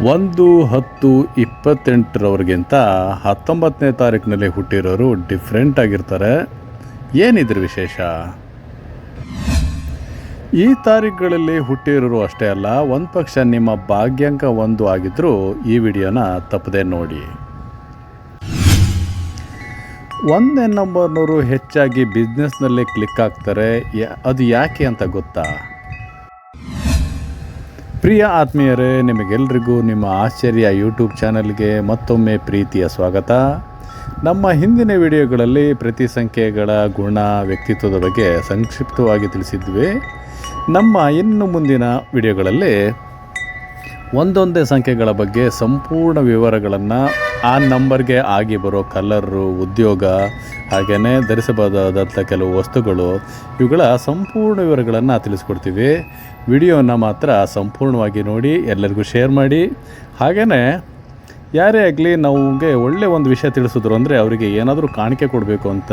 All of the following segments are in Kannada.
1/10/28 19ನೇ ತಾರೀಕಿನಲ್ಲಿ ಹುಟ್ಟಿರೋರು ಡಿಫ್ರೆಂಟ್ ಆಗಿರ್ತಾರೆ. ಏನಿದ್ರ ವಿಶೇಷ? ಈ ತಾರೀಖುಗಳಲ್ಲಿ ಹುಟ್ಟಿರೋರು ಅಷ್ಟೇ ಅಲ್ಲ, ಒಂದು ಪಕ್ಷ ನಿಮ್ಮ ಭಾಗ್ಯಾಂಕ 1 ಆಗಿದ್ದರೂ ಈ ವಿಡಿಯೋನ ತಪ್ಪದೆ ನೋಡಿ. 1ನೇ ನಂಬರ್ನವರು ಹೆಚ್ಚಾಗಿ ಬಿಸ್ನೆಸ್ನಲ್ಲಿ ಕ್ಲಿಕ್ ಆಗ್ತಾರೆ. ಅದು ಯಾಕೆ ಅಂತ ಗೊತ್ತಾ? ಪ್ರಿಯ ಆತ್ಮೀಯರೇ, ನಿಮಗೆಲ್ಲರಿಗೂ ನಿಮ್ಮ ಆಶ್ಚರ್ಯ ಯೂಟ್ಯೂಬ್ ಚಾನಲ್ಗೆ ಮತ್ತೊಮ್ಮೆ ಪ್ರೀತಿಯ ಸ್ವಾಗತ. ನಮ್ಮ ಹಿಂದಿನ ವಿಡಿಯೋಗಳಲ್ಲಿ ಪ್ರತಿ ಸಂಖ್ಯೆಗಳ ಗುಣ, ವ್ಯಕ್ತಿತ್ವದ ಬಗ್ಗೆ ಸಂಕ್ಷಿಪ್ತವಾಗಿ ತಿಳಿಸಿದ್ವಿ. ನಮ್ಮ ಇನ್ನು ಮುಂದಿನ ವಿಡಿಯೋಗಳಲ್ಲಿ ಒಂದೊಂದೇ ಸಂಖ್ಯೆಗಳ ಬಗ್ಗೆ ಸಂಪೂರ್ಣ ವಿವರಗಳನ್ನು, ಆ ನಂಬರ್ಗೆ ಆಗಿ ಬರೋ ಕಲರು, ಉದ್ಯೋಗ, ಹಾಗೆಯೇ ಧರಿಸಬಹುದಾದಂಥ ಕೆಲವು ವಸ್ತುಗಳು, ಇವುಗಳ ಸಂಪೂರ್ಣ ವಿವರಗಳನ್ನು ತಿಳಿಸ್ಕೊಡ್ತೀವಿ. ವಿಡಿಯೋನ ಮಾತ್ರ ಸಂಪೂರ್ಣವಾಗಿ ನೋಡಿ, ಎಲ್ಲರಿಗೂ ಶೇರ್ ಮಾಡಿ. ಹಾಗೆಯೇ ಯಾರೇ ಆಗಲಿ ನಮಗೆ ಒಳ್ಳೆಯ ಒಂದು ವಿಷಯ ತಿಳಿಸಿದ್ರು ಅಂದರೆ ಅವರಿಗೆ ಏನಾದರೂ ಕಾಣಿಕೆ ಕೊಡಬೇಕು ಅಂತ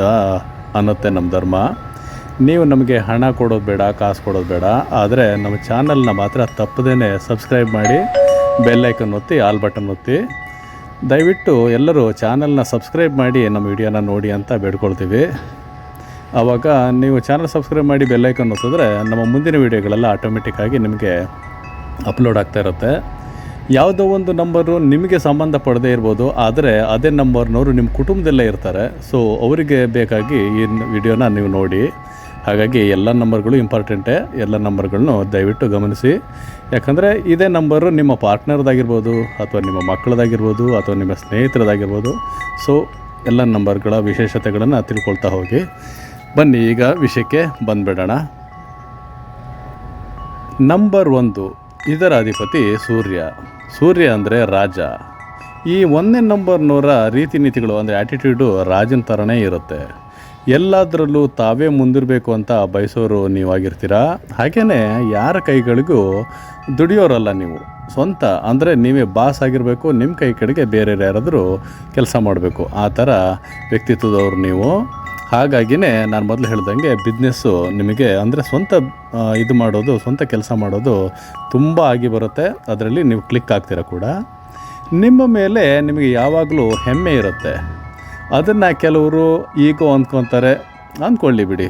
ಅನ್ನತ್ತೆ ನಮ್ಮ ಧರ್ಮ. ನೀವು ನಮಗೆ ಹಣ ಕೊಡೋದು ಬೇಡ, ಕಾಸು ಕೊಡೋದು ಬೇಡ, ಆದರೆ ನಮ್ಮ ಚಾನಲ್ನ ಮಾತ್ರ ತಪ್ಪದೇ ಸಬ್ಸ್ಕ್ರೈಬ್ ಮಾಡಿ, ಬೆಲ್ ಐಕನ್ ಒತ್ತಿ, ಆಲ್ ಬಟನ್ ಒತ್ತಿ. ದಯವಿಟ್ಟು ಎಲ್ಲರೂ ಚಾನಲ್ನ ಸಬ್ಸ್ಕ್ರೈಬ್ ಮಾಡಿ ನಮ್ಮ ವಿಡಿಯೋನ ನೋಡಿ ಅಂತ ಬೇಡ್ಕೊಳ್ತೀವಿ. ಆವಾಗ ನೀವು ಚಾನಲ್ ಸಬ್ಸ್ಕ್ರೈಬ್ ಮಾಡಿ ಬೆಲ್ ಐಕನ್ ಒತ್ತಿದ್ರೆ ನಮ್ಮ ಮುಂದಿನ ವೀಡಿಯೋಗಳೆಲ್ಲ ಆಟೋಮೆಟಿಕ್ಕಾಗಿ ನಿಮಗೆ ಅಪ್ಲೋಡ್ ಆಗ್ತಾ ಇರುತ್ತೆ. ಯಾವುದೋ ಒಂದು ನಂಬರು ನಿಮಗೆ ಸಂಬಂಧಪಡದೇ ಇರ್ಬೋದು, ಆದರೆ ಅದೇ ನಂಬರ್ನವರು ನಿಮ್ಮ ಕುಟುಂಬದಲ್ಲೇ ಇರ್ತಾರೆ. ಸೊ ಅವರಿಗೆ ಬೇಕಾಗಿ ಈ ವಿಡಿಯೋನ ನೀವು ನೋಡಿ. ಹಾಗಾಗಿ ಎಲ್ಲ ನಂಬರ್ಗಳು ಇಂಪಾರ್ಟೆಂಟೇ. ಎಲ್ಲ ನಂಬರ್ಗಳನ್ನು ದಯವಿಟ್ಟು ಗಮನಿಸಿ. ಯಾಕಂದರೆ ಇದೇ ನಂಬರು ನಿಮ್ಮ ಪಾರ್ಟ್ನರ್ದಾಗಿರ್ಬೋದು, ಅಥವಾ ನಿಮ್ಮ ಮಕ್ಕಳದಾಗಿರ್ಬೋದು, ಅಥವಾ ನಿಮ್ಮ ಸ್ನೇಹಿತರದಾಗಿರ್ಬೋದು. ಸೊ ಎಲ್ಲ ನಂಬರ್ಗಳ ವಿಶೇಷತೆಗಳನ್ನು ತಿಳ್ಕೊಳ್ತಾ ಹೋಗಿ. ಬನ್ನಿ ಈಗ ವಿಷಯಕ್ಕೆ ಬಂದುಬಿಡೋಣ. ನಂಬರ್ 1, ಇದರ ಅಧಿಪತಿ ಸೂರ್ಯ. ಸೂರ್ಯ ಅಂದರೆ ರಾಜ. ಈ 1ನೇ ನಂಬರ್ನವರ ರೀತಿ ನೀತಿಗಳು ಅಂದರೆ ಆ್ಯಟಿಟ್ಯೂಡು ರಾಜನ ಥರನೇ ಇರುತ್ತೆ. ಎಲ್ಲದರಲ್ಲೂ ತಾವೇ ಮುಂದಿರಬೇಕು ಅಂತ ಬಯಸೋರು ನೀವಾಗಿರ್ತೀರ. ಹಾಗೆಯೇ ಯಾರ ಕೈಗಳಿಗೂ ದುಡಿಯೋರಲ್ಲ ನೀವು. ಸ್ವಂತ ಅಂದರೆ ನೀವೇ ಬಾಸ್ ಆಗಿರಬೇಕು. ನಿಮ್ಮ ಕೈ ಕಡೆಗೆ ಬೇರೆ ಯಾರಾದರೂ ಕೆಲಸ ಮಾಡಬೇಕು, ಆ ಥರ ವ್ಯಕ್ತಿತ್ವದವ್ರು ನೀವು. ಹಾಗಾಗಿಯೇ ನಾನು ಮೊದಲು ಹೇಳ್ದಂಗೆ ಬಿಸ್ನೆಸ್ಸು ನಿಮಗೆ ಅಂದರೆ ಸ್ವಂತ ಇದು ಮಾಡೋದು, ಸ್ವಂತ ಕೆಲಸ ಮಾಡೋದು ತುಂಬ ಆಗಿ ಬರುತ್ತೆ. ಅದರಲ್ಲಿ ನೀವು ಕ್ಲಿಕ್ ಆಗ್ತೀರ ಕೂಡ. ನಿಮ್ಮ ಮೇಲೆ ನಿಮಗೆ ಯಾವಾಗಲೂ ಹೆಮ್ಮೆ ಇರುತ್ತೆ. ಅದನ್ನು ಕೆಲವರು ಈಗೋ ಅಂದ್ಕೊತಾರೆ, ಅಂದ್ಕೊಳ್ಳಿ ಬಿಡಿ.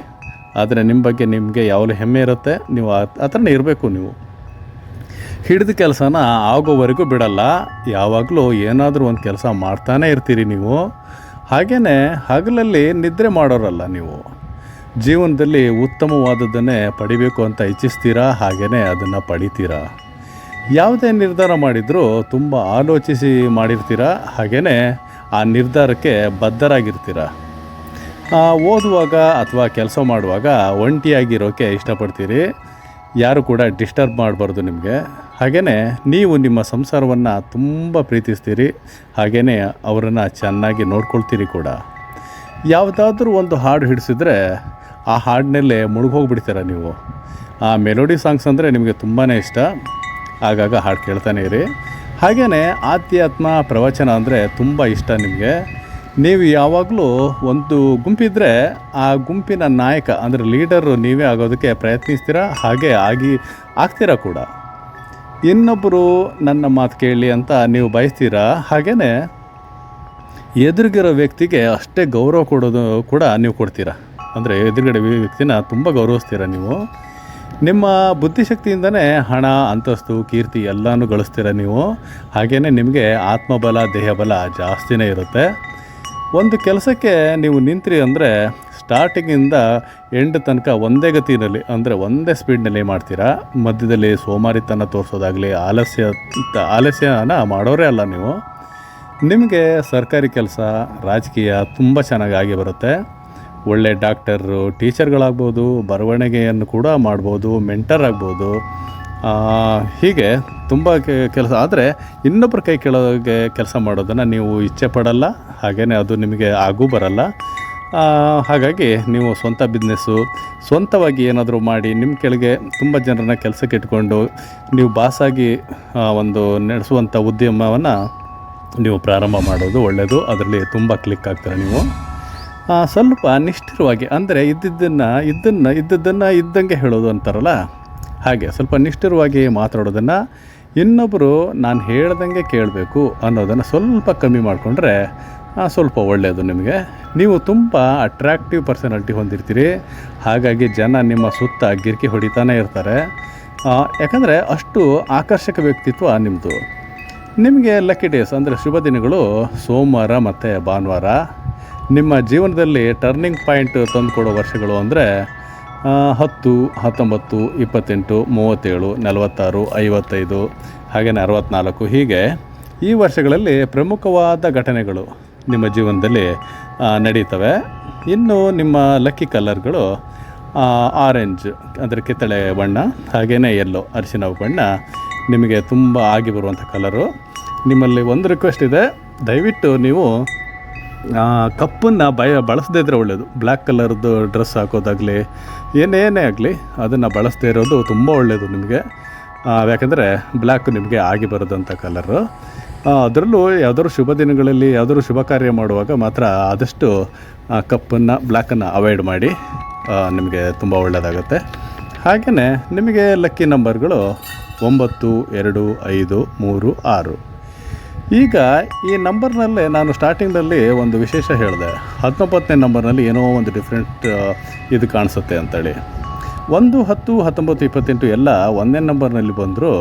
ಆದರೆ ನಿಮ್ಮ ಬಗ್ಗೆ ನಿಮಗೆ ಯಾವಾಗಲೂ ಹೆಮ್ಮೆ ಇರುತ್ತೆ. ನೀವು ಆ ಥರನೇ ಇರಬೇಕು. ನೀವು ಹಿಡಿದ ಕೆಲಸನ ಆಗೋವರೆಗೂ ಬಿಡಲ್ಲ. ಯಾವಾಗಲೂ ಏನಾದರೂ ಒಂದು ಕೆಲಸ ಮಾಡ್ತಾನೇ ಇರ್ತೀರಿ ನೀವು. ಹಾಗೆಯೇ ಹಗಲಲ್ಲಿ ನಿದ್ರೆ ಮಾಡೋರಲ್ಲ ನೀವು. ಜೀವನದಲ್ಲಿ ಉತ್ತಮವಾದದ್ದನ್ನೇ ಪಡಿಬೇಕು ಅಂತ ಇಚ್ಛಿಸ್ತೀರಾ, ಹಾಗೆಯೇ ಅದನ್ನು ಪಡಿತೀರಾ. ಯಾವುದೇ ನಿರ್ಧಾರ ಮಾಡಿದರೂ ತುಂಬ ಆಲೋಚಿಸಿ ಮಾಡಿರ್ತೀರ. ಹಾಗೆಯೇ ಆ ನಿರ್ಧಾರಕ್ಕೆ ಬದ್ಧರಾಗಿರ್ತೀರ. ಓದುವಾಗ ಅಥವಾ ಕೆಲಸ ಮಾಡುವಾಗ ಒಂಟಿಯಾಗಿರೋಕ್ಕೆ ಇಷ್ಟಪಡ್ತೀರಿ. ಯಾರು ಕೂಡ ಡಿಸ್ಟರ್ಬ್ ಮಾಡಬಾರ್ದು ನಿಮಗೆ. ಹಾಗೆಯೇ ನೀವು ನಿಮ್ಮ ಸಂಸಾರವನ್ನು ತುಂಬ ಪ್ರೀತಿಸ್ತೀರಿ. ಹಾಗೆಯೇ ಅವರನ್ನು ಚೆನ್ನಾಗಿ ನೋಡ್ಕೊಳ್ತೀರಿ ಕೂಡ. ಯಾವುದಾದ್ರೂ ಒಂದು ಹಾಡು ಹಿಡಿಸಿದ್ರೆ ಆ ಹಾಡಿನಲ್ಲೇ ಮುಳುಗೋಗ್ಬಿಡ್ತೀರ ನೀವು. ಆ ಮೆಲೋಡಿ ಸಾಂಗ್ಸ್ ಅಂದರೆ ನಿಮಗೆ ತುಂಬಾ ಇಷ್ಟ. ಆಗಾಗ ಹಾಡು ಕೇಳ್ತಾನೆ ಇರಿ. ಹಾಗೆಯೇ ಆಧ್ಯಾತ್ಮ, ಪ್ರವಚನ ಅಂದರೆ ತುಂಬ ಇಷ್ಟ ನಿಮಗೆ. ನೀವು ಯಾವಾಗಲೂ ಒಂದು ಗುಂಪಿದ್ದರೆ ಆ ಗುಂಪಿನ ನಾಯಕ ಅಂದರೆ ಲೀಡರು ನೀವೇ ಆಗೋದಕ್ಕೆ ಪ್ರಯತ್ನಿಸ್ತೀರ. ಹಾಗೆ ಆಗ್ತೀರಾ ಕೂಡ. ಇನ್ನೊಬ್ಬರು ನನ್ನ ಮಾತು ಕೇಳಿ ಅಂತ ನೀವು ಬಯಸ್ತೀರಾ. ಹಾಗೆಯೇ ಎದುರುಗಿರೋ ವ್ಯಕ್ತಿಗೆ ಅಷ್ಟೇ ಗೌರವ ಕೊಡೋದು ಕೂಡ ನೀವು ಕೊಡ್ತೀರಾ. ಅಂದರೆ ಎದುರುಗಡೆ ವ್ಯಕ್ತಿನ ತುಂಬ ಗೌರವಿಸ್ತೀರ ನೀವು. ನಿಮ್ಮ ಬುದ್ಧಿಶಕ್ತಿಯಿಂದನೇ ಹಣ, ಅಂತಸ್ತು, ಕೀರ್ತಿ ಎಲ್ಲನೂ ಗಳಿಸ್ತೀರ ನೀವು. ಹಾಗೆಯೇ ನಿಮಗೆ ಆತ್ಮಬಲ, ದೇಹಬಲ ಜಾಸ್ತಿನೇ ಇರುತ್ತೆ. ಒಂದು ಕೆಲಸಕ್ಕೆ ನೀವು ನಿಂತ್ರಿ ಅಂದರೆ ಸ್ಟಾರ್ಟಿಂಗಿಂದ ಎಂಡ್ ತನಕ ಒಂದೇ ಗತಿಯಲ್ಲಿ ಅಂದರೆ ಒಂದೇ ಸ್ಪೀಡ್ನಲ್ಲಿ ಮಾಡ್ತೀರಾ. ಮಧ್ಯದಲ್ಲಿ ಸೋಮಾರಿತನ ತೋರಿಸೋದಾಗಲಿ, ಆಲಸ್ಯನ ಮಾಡೋರೇ ಅಲ್ಲ ನೀವು. ನಿಮಗೆ ಸರ್ಕಾರಿ ಕೆಲಸ, ರಾಜಕೀಯ ತುಂಬ ಚೆನ್ನಾಗಿ ಬರುತ್ತೆ. ಒಳ್ಳೆ ಡಾಕ್ಟರು, ಟೀಚರ್ಗಳಾಗ್ಬೋದು, ಬರವಣಿಗೆಯನ್ನು ಕೂಡ ಮಾಡ್ಬೋದು, ಮೆಂಟರ್ ಆಗ್ಬೋದು. ಹೀಗೆ ತುಂಬ ಕೆಲಸ. ಆದರೆ ಇನ್ನೊಬ್ಬರ ಕೈ ಕೆಳಗೆ ಕೆಲಸ ಮಾಡೋದನ್ನು ನೀವು ಇಚ್ಛೆ ಪಡಲ್ಲ. ಹಾಗೆಯೇ ಅದು ನಿಮಗೆ ಆಗೂ ಬರಲ್ಲ. ಹಾಗಾಗಿ ನೀವು ಸ್ವಂತ ಬಿಸ್ನೆಸ್ಸು, ಸ್ವಂತವಾಗಿ ಏನಾದರೂ ಮಾಡಿ ನಿಮ್ಮ ಕೆಳಗೆ ತುಂಬ ಜನರನ್ನ ಕೆಲಸಕ್ಕೆ ಇಟ್ಕೊಂಡು ನೀವು ಬಾಸಾಗಿ ಒಂದು ನಡೆಸುವಂಥ ಉದ್ಯಮವನ್ನು ನೀವು ಪ್ರಾರಂಭ ಮಾಡೋದು ಒಳ್ಳೆಯದು. ಅದರಲ್ಲಿ ತುಂಬ ಕ್ಲಿಕ್ ಆಗ್ತಾರೆ ನೀವು. ಸ್ವಲ್ಪ ನಿಷ್ಠುರವಾಗಿ ಅಂದರೆ ಇದ್ದದ್ದನ್ನು ಇದ್ದಂಗೆ ಹೇಳೋದು ಅಂತಾರಲ್ಲ, ಹಾಗೆ ಸ್ವಲ್ಪ ನಿಷ್ಠುರವಾಗಿ ಮಾತಾಡೋದನ್ನು ಇನ್ನೊಬ್ಬರು ನಾನು ಹೇಳ್ದಂಗೆ ಕೇಳಬೇಕು ಅನ್ನೋದನ್ನು ಸ್ವಲ್ಪ ಕಮ್ಮಿ ಮಾಡಿಕೊಂಡ್ರೆ ಸ್ವಲ್ಪ ಒಳ್ಳೆಯದು ನಿಮಗೆ. ನೀವು ತುಂಬ ಅಟ್ರಾಕ್ಟಿವ್ ಪರ್ಸನಾಲಿಟಿ ಹೊಂದಿರ್ತೀರಿ, ಹಾಗಾಗಿ ಜನ ನಿಮ್ಮ ಸುತ್ತ ಗಿರ್ಕಿ ಹೊಡಿತಾನೆ ಇರ್ತಾರೆ. ಯಾಕಂದರೆ ಅಷ್ಟು ಆಕರ್ಷಕ ವ್ಯಕ್ತಿತ್ವ ನಿಮ್ಮದು. ನಿಮಗೆ ಲಕ್ಕಿ ಡೇಸ್ ಅಂದರೆ ಶುಭ ದಿನಗಳು ಸೋಮವಾರ ಮತ್ತು ಭಾನುವಾರ. ನಿಮ್ಮ ಜೀವನದಲ್ಲಿ ಟರ್ನಿಂಗ್ ಪಾಯಿಂಟ್ ತಂದುಕೊಡೋ ವರ್ಷಗಳು ಅಂದರೆ 10, 19, 28, 37, 46, 55, ಹಾಗೆಯೇ 64 ಹೀಗೆ ಈ ವರ್ಷಗಳಲ್ಲಿ ಪ್ರಮುಖವಾದ ಘಟನೆಗಳು ನಿಮ್ಮ ಜೀವನದಲ್ಲಿ ನಡೀತವೆ. ಇನ್ನು ನಿಮ್ಮ ಲಕ್ಕಿ ಕಲರ್ಗಳು ಆರೆಂಜ್ ಅಂದರೆ ಕಿತ್ತಳೆ ಬಣ್ಣ, ಹಾಗೆಯೇ ಯೆಲ್ಲೋ ಅರಿಶಿನ ಬಣ್ಣ ನಿಮಗೆ ತುಂಬ ಆಗಿ ಬರುವಂಥ ಕಲರು. ನಿಮ್ಮಲ್ಲಿ ಒಂದು ರಿಕ್ವೆಸ್ಟ್ ಇದೆ, ದಯವಿಟ್ಟು ನೀವು ಕಪ್ಪನ್ನು ಬಳಸದೇ ಇದ್ದರೆ ಒಳ್ಳೆಯದು. ಬ್ಲ್ಯಾಕ್ ಕಲರ್ದು ಡ್ರೆಸ್ ಹಾಕೋದಾಗಲಿ ಏನೇ ಆಗಲಿ ಅದನ್ನು ಬಳಸದೇ ಇರೋದು ತುಂಬ ಒಳ್ಳೆಯದು ನಿಮಗೆ. ಯಾಕಂದರೆ ಬ್ಲ್ಯಾಕ್ ನಿಮಗೆ ಆಗಿ ಬರೋದಂಥ ಕಲರು. ಅದರಲ್ಲೂ ಯಾವುದಾದ್ರು ಶುಭ ದಿನಗಳಲ್ಲಿ ಯಾವುದಾದ್ರು ಶುಭ ಕಾರ್ಯ ಮಾಡುವಾಗ ಮಾತ್ರ ಆದಷ್ಟು ಕಪ್ಪನ್ನು ಬ್ಲ್ಯಾಕನ್ನು ಅವಾಯ್ಡ್ ಮಾಡಿ, ನಿಮಗೆ ತುಂಬ ಒಳ್ಳೆಯದಾಗುತ್ತೆ. ಹಾಗೆಯೇ ನಿಮಗೆ ಲಕ್ಕಿ ನಂಬರ್ಗಳು 9, 2, 5, 3, 6. ಈಗ ಈ ನಂಬರ್ನಲ್ಲೇ ನಾನು ಸ್ಟಾರ್ಟಿಂಗ್ನಲ್ಲಿ ಒಂದು ವಿಶೇಷ ಹೇಳಿದೆ, 19ನೇ ನಂಬರ್ನಲ್ಲಿ ಏನೋ ಒಂದು ಡಿಫ್ರೆಂಟ್ ಇದು ಕಾಣಿಸುತ್ತೆ ಅಂತೇಳಿ. 1, 10, 19, 28 ಎಲ್ಲ ಒಂದೇ ನಂಬರ್ನಲ್ಲಿ ಬಂದರೂ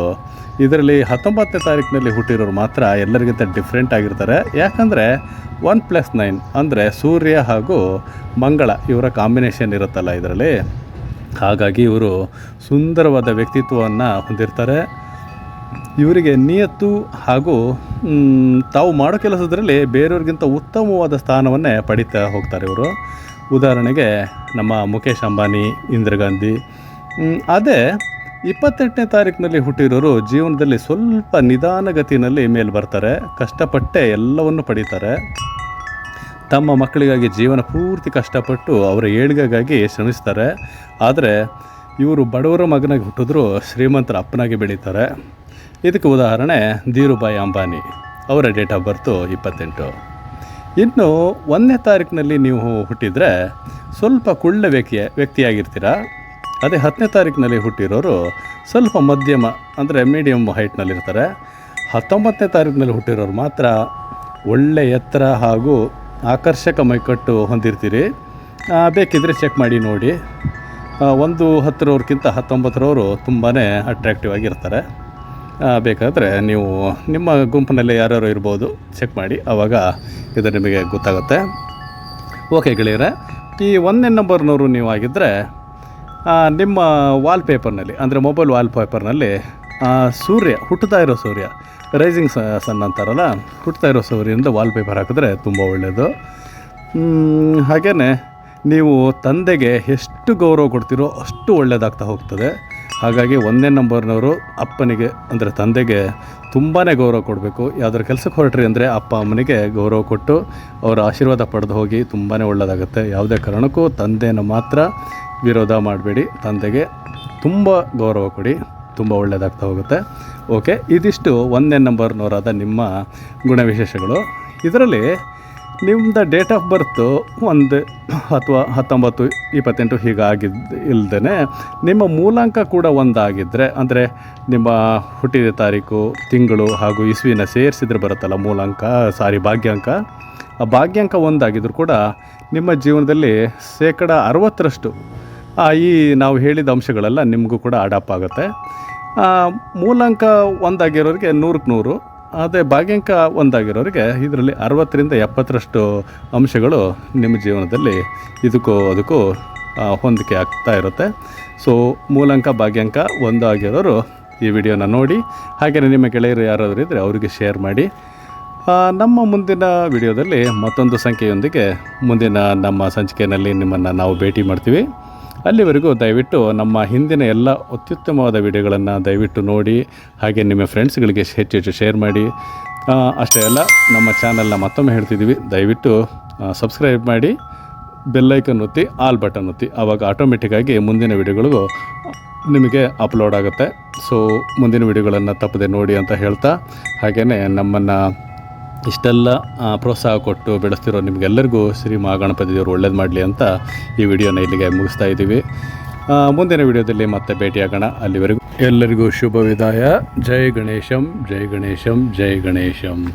ಇದರಲ್ಲಿ 19ನೇ ತಾರೀಕಿನಲ್ಲಿ ಹುಟ್ಟಿರೋರು ಮಾತ್ರ ಎಲ್ಲರಿಗಿಂತ ಡಿಫ್ರೆಂಟ್ ಆಗಿರ್ತಾರೆ. ಯಾಕಂದರೆ 1+9 ಅಂದರೆ ಸೂರ್ಯ ಹಾಗೂ ಮಂಗಳ ಇವರ ಕಾಂಬಿನೇಷನ್ ಇರುತ್ತಲ್ಲ ಇದರಲ್ಲಿ. ಹಾಗಾಗಿ ಇವರು ಸುಂದರವಾದ ವ್ಯಕ್ತಿತ್ವವನ್ನು ಹೊಂದಿರ್ತಾರೆ. ಇವರಿಗೆ ನಿಯತ್ತು ಹಾಗೂ ತಾವು ಮಾಡೋ ಕೆಲಸದಲ್ಲಿ ಬೇರೆಯವ್ರಿಗಿಂತ ಉತ್ತಮವಾದ ಸ್ಥಾನವನ್ನೇ ಪಡೀತಾ ಹೋಗ್ತಾರೆ ಇವರು. ಉದಾಹರಣೆಗೆ ನಮ್ಮ ಮುಖೇಶ್ ಅಂಬಾನಿ, ಇಂದಿರಾ ಗಾಂಧಿ. ಅದೇ 28ನೇ ತಾರೀಕಿನಲ್ಲಿ ಹುಟ್ಟಿರೋರು ಜೀವನದಲ್ಲಿ ಸ್ವಲ್ಪ ನಿಧಾನಗತಿಯಲ್ಲಿ ಮೇಲೆ ಬರ್ತಾರೆ. ಕಷ್ಟಪಟ್ಟೆ ಎಲ್ಲವನ್ನು ಪಡೀತಾರೆ. ತಮ್ಮ ಮಕ್ಕಳಿಗಾಗಿ ಜೀವನ ಪೂರ್ತಿ ಕಷ್ಟಪಟ್ಟು ಅವರ ಏಳಿಗೆಗಾಗಿ ಶ್ರಮಿಸ್ತಾರೆ. ಆದರೆ ಇವರು ಬಡವರ ಮಗನಾಗಿ ಹುಟ್ಟಿದ್ರು ಶ್ರೀಮಂತರ ಅಪ್ಪನಾಗಿ ಬೆಳೀತಾರೆ. ಇದಕ್ಕೆ ಉದಾಹರಣೆ ಧೀರುಭಾಯಿ ಅಂಬಾನಿ, ಅವರ ಡೇಟ್ ಆಫ್ ಬರ್ತು 28. ಇನ್ನು 1ನೇ ತಾರೀಕಿನಲ್ಲಿ ನೀವು ಹುಟ್ಟಿದರೆ ಸ್ವಲ್ಪ ಕುಳ್ಳ ವ್ಯಕ್ತಿಯಾಗಿರ್ತೀರ. ಅದೇ 10ನೇ ತಾರೀಕಿನಲ್ಲಿ ಹುಟ್ಟಿರೋರು ಸ್ವಲ್ಪ ಮಧ್ಯಮ ಅಂದರೆ ಮೀಡಿಯಮ್ ಹೈಟ್ನಲ್ಲಿರ್ತಾರೆ. 19ನೇ ತಾರೀಕಿನಲ್ಲಿ ಹುಟ್ಟಿರೋರು ಮಾತ್ರ ಒಳ್ಳೆಯ ಎತ್ತರ ಹಾಗೂ ಆಕರ್ಷಕ ಮೈಕಟ್ಟು ಹೊಂದಿರ್ತೀರಿ. ಬೇಕಿದ್ದರೆ ಚೆಕ್ ಮಾಡಿ ನೋಡಿ. 10ರವ್ರಿಗಿಂತ 19ರವರು ತುಂಬಾ ಅಟ್ರ್ಯಾಕ್ಟಿವ್ ಆಗಿರ್ತಾರೆ. ಬೇಕಾದರೆ ನೀವು ನಿಮ್ಮ ಗುಂಪಿನಲ್ಲಿ ಯಾರ್ಯಾರು ಇರ್ಬೋದು, ಚೆಕ್ ಮಾಡಿ, ಆವಾಗ ಇದು ನಿಮಗೆ ಗೊತ್ತಾಗುತ್ತೆ. ಓಕೆ ಗೆಳೆಯರೆ, ಈ 1ನೇ ನಂಬರ್ನವರು ನೀವು ಆಗಿದ್ದರೆ ನಿಮ್ಮ ವಾಲ್ಪೇಪರ್ನಲ್ಲಿ ಅಂದರೆ ಮೊಬೈಲ್ ವಾಲ್ಪೇಪರ್ನಲ್ಲಿ ಸೂರ್ಯ, ಹುಟ್ಟುತ್ತಾ ಇರೋ ಸೂರ್ಯ, ರೈಸಿಂಗ್ ಸನ್ ಅಂತಾರಲ್ಲ, ಹುಟ್ಟುತ್ತಾ ಇರೋ ಸೂರ್ಯನಿಂದ ವಾಲ್ಪೇಪರ್ ಹಾಕಿದ್ರೆ ತುಂಬ ಒಳ್ಳೆಯದು. ಹಾಗೆಯೇ ನೀವು ತಂದೆಗೆ ಎಷ್ಟು ಗೌರವ ಕೊಡ್ತೀರೋ ಅಷ್ಟು ಒಳ್ಳೆಯದಾಗ್ತಾ ಹೋಗ್ತದೆ. ಹಾಗಾಗಿ 1ನೇ ನಂಬರ್ನವರು ಅಪ್ಪನಿಗೆ ಅಂದರೆ ತಂದೆಗೆ ತುಂಬಾ ಗೌರವ ಕೊಡಬೇಕು. ಯಾವುದಾದ್ರು ಕೆಲಸಕ್ಕೆ ಹೊರಟ್ರಿ ಅಂದರೆ ಅಪ್ಪ ಅಮ್ಮನಿಗೆ ಗೌರವ ಕೊಟ್ಟು ಅವರ ಆಶೀರ್ವಾದ ಪಡೆದು ಹೋಗಿ ತುಂಬಾ ಒಳ್ಳೆಯದಾಗುತ್ತೆ. ಯಾವುದೇ ಕಾರಣಕ್ಕೂ ತಂದೆನ ಮಾತ್ರ ವಿರೋಧ ಮಾಡಬೇಡಿ, ತಂದೆಗೆ ತುಂಬ ಗೌರವ ಕೊಡಿ, ತುಂಬ ಒಳ್ಳೆಯದಾಗ್ತಾ ಹೋಗುತ್ತೆ. ಓಕೆ, ಇದಿಷ್ಟು 1ನೇ ನಂಬರ್ನವರಾದ ನಿಮ್ಮ ಗುಣವಿಶೇಷಗಳು. ಇದರಲ್ಲಿ ನಿಮ್ಮದು ಡೇಟ್ ಆಫ್ ಬರ್ತು 1 ಅಥವಾ 19, 28 ಹೀಗಾಗಿದ್ದು ಇಲ್ಲದೇ ನಿಮ್ಮ ಮೂಲಾಂಕ ಕೂಡ 1 ಆಗಿದ್ದರೆ, ಅಂದರೆ ನಿಮ್ಮ ಹುಟ್ಟಿದ ತಾರೀಕು, ತಿಂಗಳು ಹಾಗೂ ಇಸ್ವಿನ ಸೇರಿಸಿದ್ರೆ ಬರುತ್ತಲ್ಲ ಮೂಲಾಂಕ, ಭಾಗ್ಯಾಂಕ. ಆ ಭಾಗ್ಯಾಂಕ 1 ಆಗಿದ್ದರೂ ಕೂಡ ನಿಮ್ಮ ಜೀವನದಲ್ಲಿ 60% ಈ ನಾವು ಹೇಳಿದ ಅಂಶಗಳೆಲ್ಲ ನಿಮಗೂ ಕೂಡ ಅಡಾಪ್ ಆಗುತ್ತೆ. ಮೂಲಾಂಕ 1 ಆಗಿರೋರಿಗೆ 100ಕ್ಕೆ 100, ಅದೇ ಭಾಗ್ಯಾಂಕ 1 ಆಗಿರೋರಿಗೆ ಇದರಲ್ಲಿ 60ರಿಂದ 70ರಷ್ಟು ಅಂಶಗಳು ನಿಮ್ಮ ಜೀವನದಲ್ಲಿ ಇದಕ್ಕೂ ಅದಕ್ಕೂ ಹೊಂದಿಕೆ ಆಗ್ತಾ ಇರುತ್ತೆ. ಸೊ ಮೂಲಾಂಕ ಭಾಗ್ಯಾಂಕ 1 ಆಗಿರೋರು ಈ ವಿಡಿಯೋನ ನೋಡಿ, ಹಾಗೆಯೇ ನಿಮ್ಮ ಗೆಳೆಯರು ಯಾರಾದರೂ ಇದ್ದರೆ ಅವರಿಗೆ ಶೇರ್ ಮಾಡಿ. ನಮ್ಮ ಮುಂದಿನ ವಿಡಿಯೋದಲ್ಲಿ ಮತ್ತೊಂದು ಸಂಖ್ಯೆಯೊಂದಿಗೆ ಮುಂದಿನ ನಮ್ಮ ಸಂಚಿಕೆಯಲ್ಲಿ ನಿಮ್ಮನ್ನು ನಾವು ಭೇಟಿ ಮಾಡ್ತೀವಿ. ಅಲ್ಲಿವರೆಗೂ ದಯವಿಟ್ಟು ನಮ್ಮ ಹಿಂದಿನ ಎಲ್ಲ ಅತ್ಯುತ್ತಮವಾದ ವಿಡಿಯೋಗಳನ್ನು ದಯವಿಟ್ಟು ನೋಡಿ, ಹಾಗೆ ನಿಮ್ಮ ಫ್ರೆಂಡ್ಸ್ಗಳಿಗೆ ಹೆಚ್ಚು ಶೇರ್ ಮಾಡಿ. ಅಷ್ಟೇ ಅಲ್ಲ, ನಮ್ಮ ಚಾನಲ್ನ ಮತ್ತೊಮ್ಮೆ ಹೇಳ್ತಿದ್ದೀವಿ, ದಯವಿಟ್ಟು ಸಬ್ಸ್ಕ್ರೈಬ್ ಮಾಡಿ, ಬೆಲ್ಲೈಕನ್ ಒತ್ತಿ, ಆಲ್ ಬಟನ್ ಒತ್ತಿ, ಆವಾಗ ಆಟೋಮೆಟಿಕ್ಕಾಗಿ ಮುಂದಿನ ವಿಡಿಯೋಗಳಿಗೂ ನಿಮಗೆ ಅಪ್ಲೋಡ್ ಆಗುತ್ತೆ. ಸೊ ಮುಂದಿನ ವಿಡಿಯೋಗಳನ್ನು ತಪ್ಪದೆ ನೋಡಿ ಅಂತ ಹೇಳ್ತಾ, ಹಾಗೆಯೇ ನಮ್ಮನ್ನು ಇಷ್ಟೆಲ್ಲ ಪ್ರೋತ್ಸಾಹ ಕೊಟ್ಟು ಬೆಳೆಸ್ತಿರೋ ನಿಮಗೆಲ್ಲರಿಗೂ ಶ್ರೀ ಮಹಾಗಣಪತಿ ದೇವರು ಒಳ್ಳೇದು ಮಾಡಲಿ ಅಂತ ಈ ವಿಡಿಯೋನ ಇಲ್ಲಿಗೆ ಮುಗಿಸ್ತಾ ಇದ್ದೀವಿ. ಮುಂದಿನ ವಿಡಿಯೋದಲ್ಲಿ ಮತ್ತೆ ಭೇಟಿಯಾಗೋಣ. ಅಲ್ಲಿವರೆಗೂ ಎಲ್ಲರಿಗೂ ಶುಭ ವಿದಾಯ. ಜೈ ಗಣೇಶಂ, ಜೈ ಗಣೇಶಂ, ಜೈ ಗಣೇಶಂ.